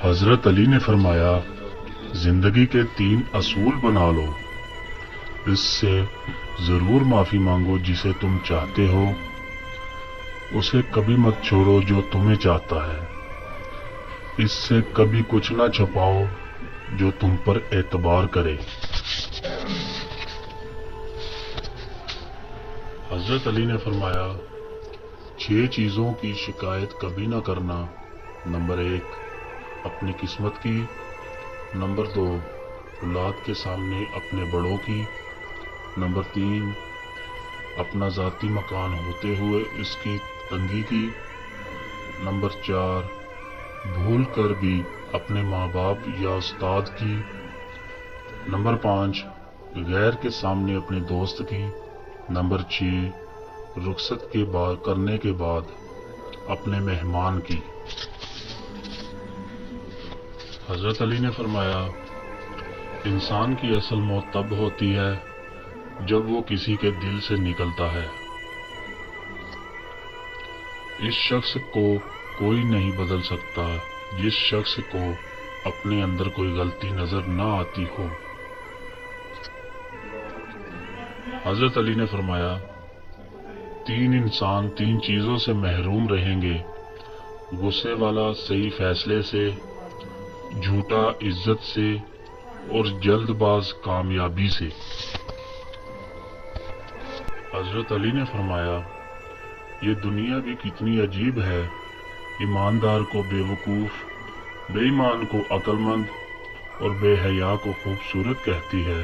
حضرت علی نے فرمایا، زندگی کے 3 اصول بنا لو، اس سے ضرور معافی مانگو جسے تم چاہتے ہو، اسے کبھی مت چھوڑو جو تمہیں چاہتا ہے، اس سے کبھی کچھ نہ چھپاؤ جو تم پر اعتبار کرے۔ حضرت علی نے فرمایا، 6 چیزوں کی شکایت کبھی نہ کرنا۔ نمبر 1، اپنی قسمت کی۔ نمبر 2، اولاد کے سامنے اپنے بڑوں کی۔ نمبر 3، اپنا ذاتی مکان ہوتے ہوئے اس کی تنگی کی۔ نمبر 4، بھول کر بھی اپنے ماں باپ یا استاد کی۔ نمبر 5، غیر کے سامنے اپنے دوست کی۔ نمبر 6، رخصت کرنے کے بعد اپنے مہمان کی۔ حضرت علی نے فرمایا، انسان کی اصل موت تب ہوتی ہے جب وہ کسی کے دل سے نکلتا ہے۔ اس شخص کو کوئی نہیں بدل سکتا جس شخص کو اپنے اندر کوئی غلطی نظر نہ آتی ہو۔ حضرت علی نے فرمایا، 3 انسان 3 چیزوں سے محروم رہیں گے: غصے والا صحیح فیصلے سے، جھوٹا عزت سے، اور جلد باز کامیابی سے۔ حضرت علی نے فرمایا، یہ دنیا بھی کتنی عجیب ہے، ایماندار کو بے وقوف، بے ایمان کو عقل مند اور بے حیا کو خوبصورت کہتی ہے۔